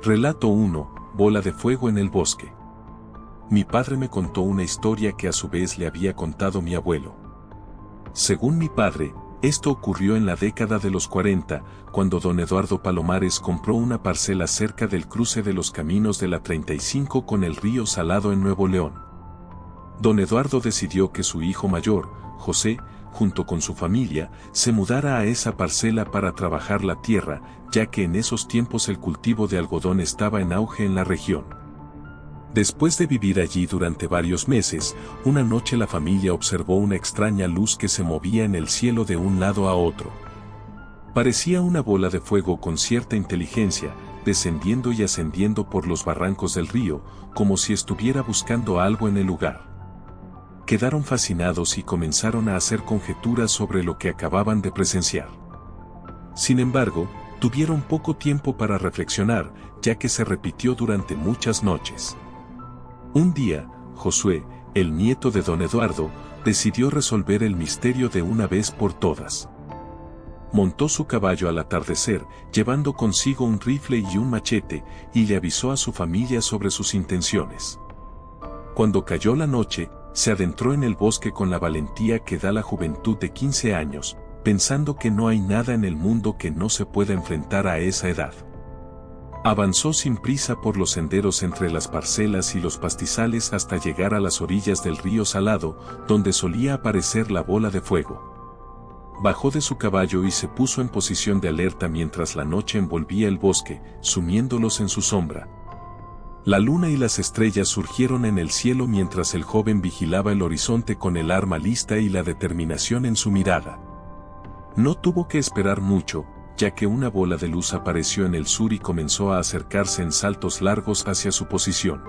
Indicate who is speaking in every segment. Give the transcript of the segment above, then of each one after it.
Speaker 1: Relato 1. Bola de fuego en el bosque. Mi padre me contó una historia que a su vez le había contado mi abuelo. Según mi padre, esto ocurrió en la década de los 40, cuando don Eduardo Palomares compró una parcela cerca del cruce de los caminos de la 35 con el río Salado en Nuevo León. Don Eduardo decidió que su hijo mayor, José, junto con su familia, se mudara a esa parcela para trabajar la tierra, ya que en esos tiempos el cultivo de algodón estaba en auge en la región. Después de vivir allí durante varios meses, una noche la familia observó una extraña luz que se movía en el cielo de un lado a otro. Parecía una bola de fuego con cierta inteligencia, descendiendo y ascendiendo por los barrancos del río, como si estuviera buscando algo en el lugar. Quedaron fascinados y comenzaron a hacer conjeturas sobre lo que acababan de presenciar. Sin embargo, tuvieron poco tiempo para reflexionar, ya que se repitió durante muchas noches. Un día, Josué, el nieto de don Eduardo, decidió resolver el misterio de una vez por todas. Montó su caballo al atardecer, llevando consigo un rifle y un machete, y le avisó a su familia sobre sus intenciones. Cuando cayó la noche, se adentró en el bosque con la valentía que da la juventud de 15 años, pensando que no hay nada en el mundo que no se pueda enfrentar a esa edad. Avanzó sin prisa por los senderos entre las parcelas y los pastizales hasta llegar a las orillas del río Salado, donde solía aparecer la bola de fuego. Bajó de su caballo y se puso en posición de alerta mientras la noche envolvía el bosque, sumiéndolos en su sombra. La luna y las estrellas surgieron en el cielo mientras el joven vigilaba el horizonte con el arma lista y la determinación en su mirada. No tuvo que esperar mucho, ya que una bola de luz apareció en el sur y comenzó a acercarse en saltos largos hacia su posición.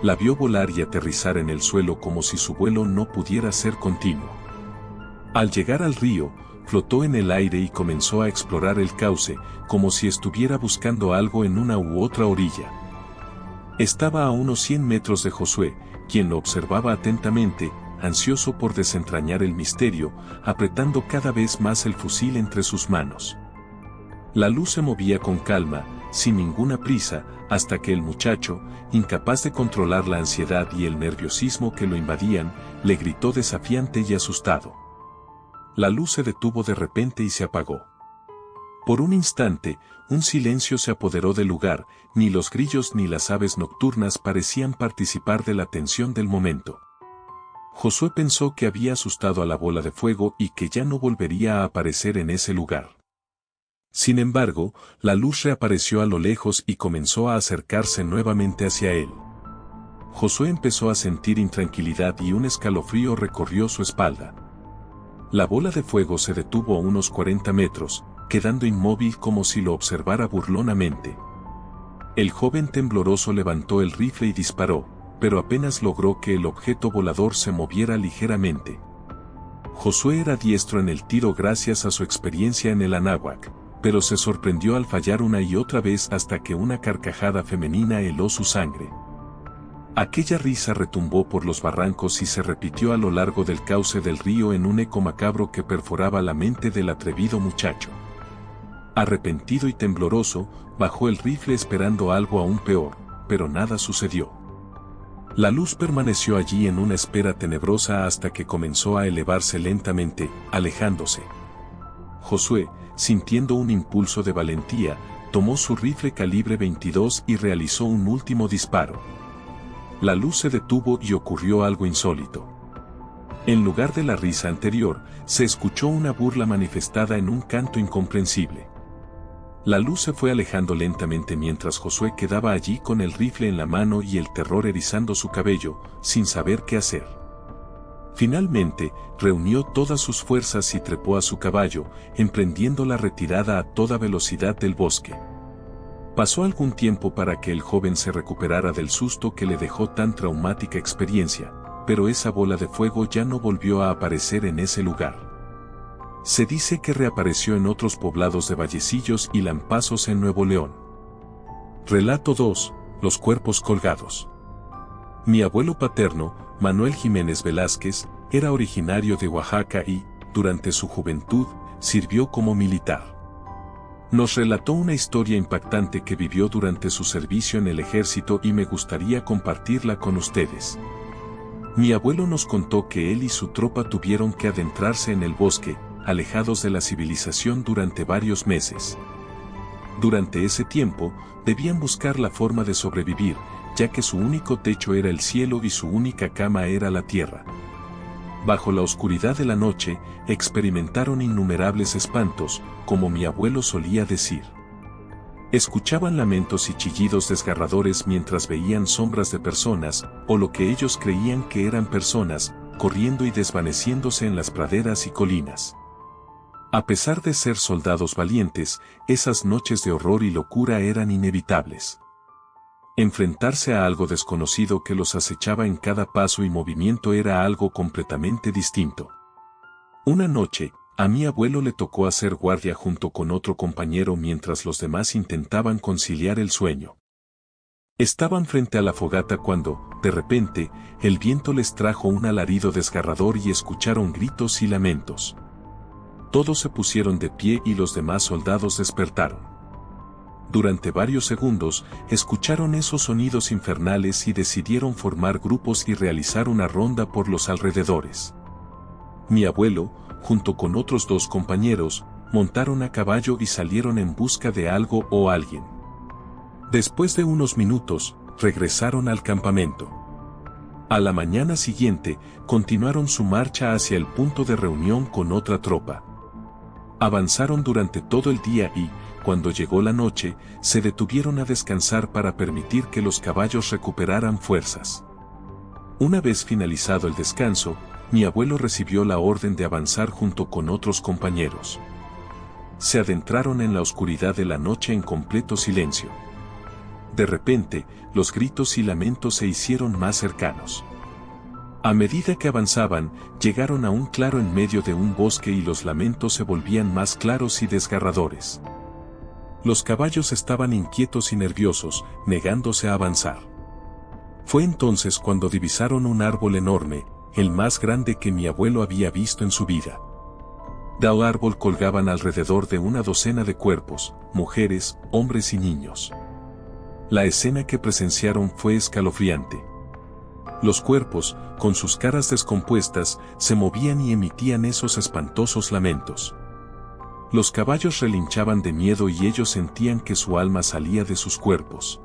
Speaker 1: La vio volar y aterrizar en el suelo como si su vuelo no pudiera ser continuo. Al llegar al río, flotó en el aire y comenzó a explorar el cauce, como si estuviera buscando algo en una u otra orilla. Estaba a unos 100 metros de Josué, quien lo observaba atentamente, ansioso por desentrañar el misterio, apretando cada vez más el fusil entre sus manos. La luz se movía con calma, sin ninguna prisa, hasta que el muchacho, incapaz de controlar la ansiedad y el nerviosismo que lo invadían, le gritó desafiante y asustado. La luz se detuvo de repente y se apagó. Por un instante, un silencio se apoderó del lugar, ni los grillos ni las aves nocturnas parecían participar de la tensión del momento. Josué pensó que había asustado a la bola de fuego y que ya no volvería a aparecer en ese lugar. Sin embargo, la luz reapareció a lo lejos y comenzó a acercarse nuevamente hacia él. Josué empezó a sentir intranquilidad y un escalofrío recorrió su espalda. La bola de fuego se detuvo a unos 40 metros, quedando inmóvil como si lo observara burlonamente. El joven tembloroso levantó el rifle y disparó, pero apenas logró que el objeto volador se moviera ligeramente. Josué era diestro en el tiro gracias a su experiencia en el Anáhuac, pero se sorprendió al fallar una y otra vez hasta que una carcajada femenina heló su sangre. Aquella risa retumbó por los barrancos y se repitió a lo largo del cauce del río en un eco macabro que perforaba la mente del atrevido muchacho. Arrepentido y tembloroso, bajó el rifle esperando algo aún peor, pero nada sucedió. La luz permaneció allí en una espera tenebrosa hasta que comenzó a elevarse lentamente, alejándose. Josué, sintiendo un impulso de valentía, tomó su rifle calibre 22 y realizó un último disparo. La luz se detuvo y ocurrió algo insólito. En lugar de la risa anterior, se escuchó una burla manifestada en un canto incomprensible. La luz se fue alejando lentamente mientras Josué quedaba allí con el rifle en la mano y el terror erizando su cabello, sin saber qué hacer. Finalmente, reunió todas sus fuerzas y trepó a su caballo, emprendiendo la retirada a toda velocidad del bosque. Pasó algún tiempo para que el joven se recuperara del susto que le dejó tan traumática experiencia, pero esa bola de fuego ya no volvió a aparecer en ese lugar. Se dice que reapareció en otros poblados de Vallecillos y Lampazos en Nuevo León. Relato 2. Los cuerpos colgados. Mi abuelo paterno, Manuel Jiménez Velázquez, era originario de Oaxaca y, durante su juventud, sirvió como militar. Nos relató una historia impactante que vivió durante su servicio en el ejército y me gustaría compartirla con ustedes. Mi abuelo nos contó que él y su tropa tuvieron que adentrarse en el bosque, alejados de la civilización durante varios meses. Durante ese tiempo, debían buscar la forma de sobrevivir, ya que su único techo era el cielo y su única cama era la tierra. Bajo la oscuridad de la noche, experimentaron innumerables espantos, como mi abuelo solía decir. Escuchaban lamentos y chillidos desgarradores mientras veían sombras de personas, o lo que ellos creían que eran personas, corriendo y desvaneciéndose en las praderas y colinas. A pesar de ser soldados valientes, esas noches de horror y locura eran inevitables. Enfrentarse a algo desconocido que los acechaba en cada paso y movimiento era algo completamente distinto. Una noche, a mi abuelo le tocó hacer guardia junto con otro compañero mientras los demás intentaban conciliar el sueño. Estaban frente a la fogata cuando, de repente, el viento les trajo un alarido desgarrador y escucharon gritos y lamentos. Todos se pusieron de pie y los demás soldados despertaron. Durante varios segundos, escucharon esos sonidos infernales y decidieron formar grupos y realizar una ronda por los alrededores. Mi abuelo, junto con otros dos compañeros, montaron a caballo y salieron en busca de algo o alguien. Después de unos minutos, regresaron al campamento. A la mañana siguiente, continuaron su marcha hacia el punto de reunión con otra tropa. Avanzaron durante todo el día y, cuando llegó la noche, se detuvieron a descansar para permitir que los caballos recuperaran fuerzas. Una vez finalizado el descanso, mi abuelo recibió la orden de avanzar junto con otros compañeros. Se adentraron en la oscuridad de la noche en completo silencio. De repente, los gritos y lamentos se hicieron más cercanos. A medida que avanzaban, llegaron a un claro en medio de un bosque y los lamentos se volvían más claros y desgarradores. Los caballos estaban inquietos y nerviosos, negándose a avanzar. Fue entonces cuando divisaron un árbol enorme, el más grande que mi abuelo había visto en su vida. Del árbol colgaban alrededor de una docena de cuerpos, mujeres, hombres y niños. La escena que presenciaron fue escalofriante. Los cuerpos, con sus caras descompuestas, se movían y emitían esos espantosos lamentos. Los caballos relinchaban de miedo y ellos sentían que su alma salía de sus cuerpos.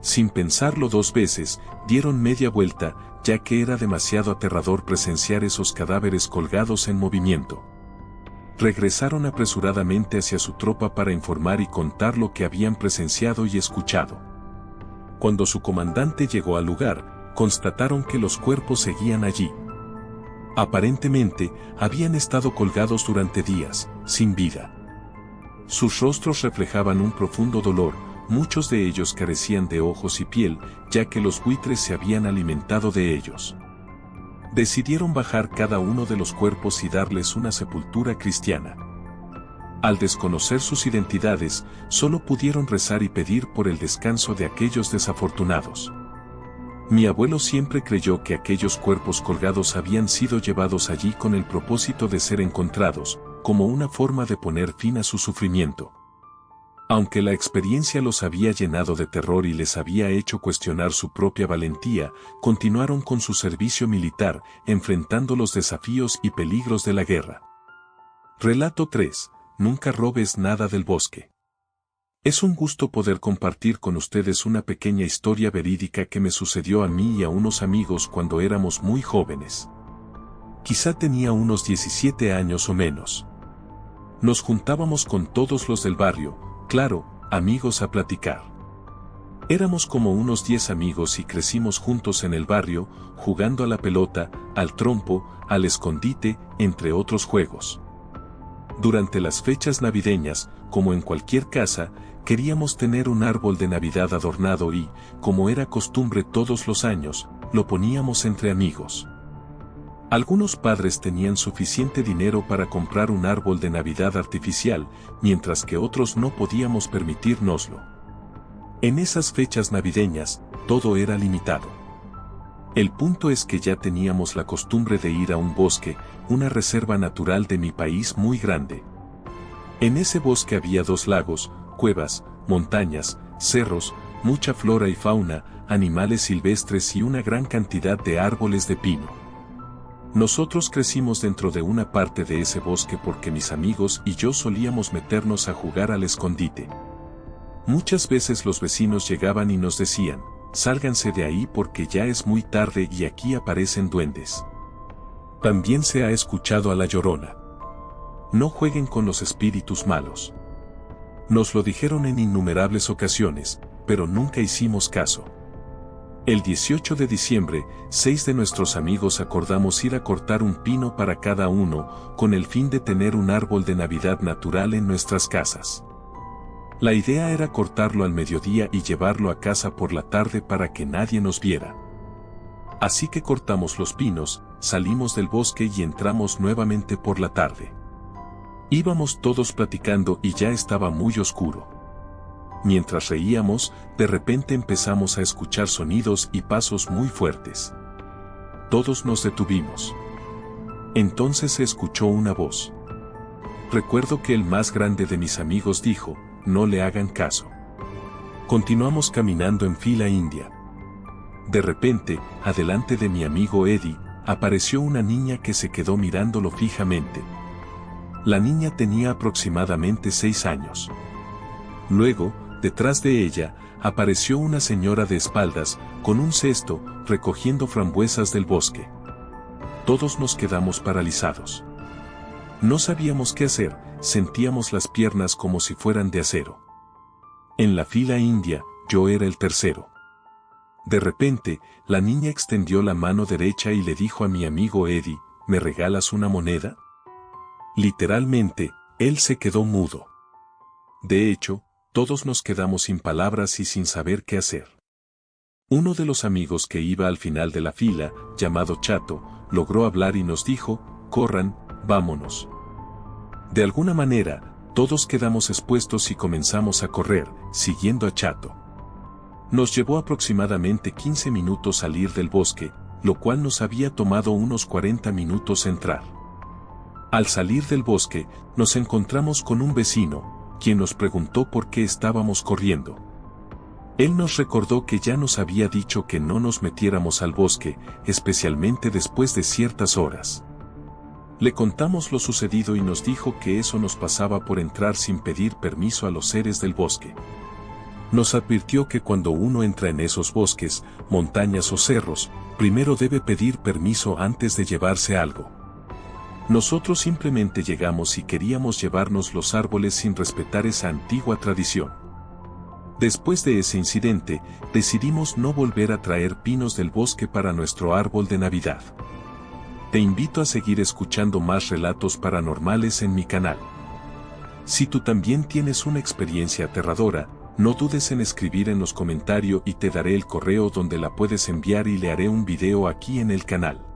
Speaker 1: Sin pensarlo dos veces, dieron media vuelta, ya que era demasiado aterrador presenciar esos cadáveres colgados en movimiento. Regresaron apresuradamente hacia su tropa para informar y contar lo que habían presenciado y escuchado. Cuando su comandante llegó al lugar, constataron que los cuerpos seguían allí. Aparentemente, habían estado colgados durante días, sin vida. Sus rostros reflejaban un profundo dolor, muchos de ellos carecían de ojos y piel, ya que los buitres se habían alimentado de ellos. Decidieron bajar cada uno de los cuerpos y darles una sepultura cristiana. Al desconocer sus identidades, solo pudieron rezar y pedir por el descanso de aquellos desafortunados. Mi abuelo siempre creyó que aquellos cuerpos colgados habían sido llevados allí con el propósito de ser encontrados, como una forma de poner fin a su sufrimiento. Aunque la experiencia los había llenado de terror y les había hecho cuestionar su propia valentía, continuaron con su servicio militar, enfrentando los desafíos y peligros de la guerra. Relato 3. Nunca robes nada del bosque. Es un gusto poder compartir con ustedes una pequeña historia verídica que me sucedió a mí y a unos amigos cuando éramos muy jóvenes. Quizá tenía unos 17 años o menos. Nos juntábamos con todos los del barrio, claro, amigos a platicar. Éramos como unos 10 amigos y crecimos juntos en el barrio, jugando a la pelota, al trompo, al escondite, entre otros juegos. Durante las fechas navideñas, como en cualquier casa, queríamos tener un árbol de Navidad adornado y, como era costumbre todos los años, lo poníamos entre amigos. Algunos padres tenían suficiente dinero para comprar un árbol de Navidad artificial, mientras que otros no podíamos permitírnoslo. En esas fechas navideñas, todo era limitado. El punto es que ya teníamos la costumbre de ir a un bosque, una reserva natural de mi país muy grande. En ese bosque había 2 lagos, cuevas, montañas, cerros, mucha flora y fauna, animales silvestres y una gran cantidad de árboles de pino. Nosotros crecimos dentro de una parte de ese bosque porque mis amigos y yo solíamos meternos a jugar al escondite. Muchas veces los vecinos llegaban y nos decían, sálganse de ahí porque ya es muy tarde y aquí aparecen duendes. También se ha escuchado a la Llorona. No jueguen con los espíritus malos. Nos lo dijeron en innumerables ocasiones, pero nunca hicimos caso. El 18 de diciembre, 6 de nuestros amigos acordamos ir a cortar un pino para cada uno, con el fin de tener un árbol de Navidad natural en nuestras casas. La idea era cortarlo al mediodía y llevarlo a casa por la tarde para que nadie nos viera. Así que cortamos los pinos, salimos del bosque y entramos nuevamente por la tarde. Íbamos todos platicando y ya estaba muy oscuro. Mientras reíamos, de repente empezamos a escuchar sonidos y pasos muy fuertes. Todos nos detuvimos. Entonces se escuchó una voz. Recuerdo que el más grande de mis amigos dijo, no le hagan caso. Continuamos caminando en fila india. De repente, adelante de mi amigo Eddie, apareció una niña que se quedó mirándolo fijamente. La niña tenía aproximadamente 6 años. Luego, detrás de ella, apareció una señora de espaldas, con un cesto, recogiendo frambuesas del bosque. Todos nos quedamos paralizados. No sabíamos qué hacer, sentíamos las piernas como si fueran de acero. En la fila india, yo era el tercero. De repente, la niña extendió la mano derecha y le dijo a mi amigo Eddie, ¿me regalas una moneda? Literalmente, él se quedó mudo. De hecho, todos nos quedamos sin palabras y sin saber qué hacer. Uno de los amigos que iba al final de la fila, llamado Chato, logró hablar y nos dijo, corran, vámonos. De alguna manera, todos quedamos expuestos y comenzamos a correr, siguiendo a Chato. Nos llevó aproximadamente 15 minutos salir del bosque, lo cual nos había tomado unos 40 minutos entrar. Al salir del bosque, nos encontramos con un vecino, quien nos preguntó por qué estábamos corriendo. Él nos recordó que ya nos había dicho que no nos metiéramos al bosque, especialmente después de ciertas horas. Le contamos lo sucedido y nos dijo que eso nos pasaba por entrar sin pedir permiso a los seres del bosque. Nos advirtió que cuando uno entra en esos bosques, montañas o cerros, primero debe pedir permiso antes de llevarse algo. Nosotros simplemente llegamos y queríamos llevarnos los árboles sin respetar esa antigua tradición. Después de ese incidente, decidimos no volver a traer pinos del bosque para nuestro árbol de Navidad. Te invito a seguir escuchando más relatos paranormales en mi canal. Si tú también tienes una experiencia aterradora, no dudes en escribir en los comentarios y te daré el correo donde la puedes enviar y le haré un video aquí en el canal.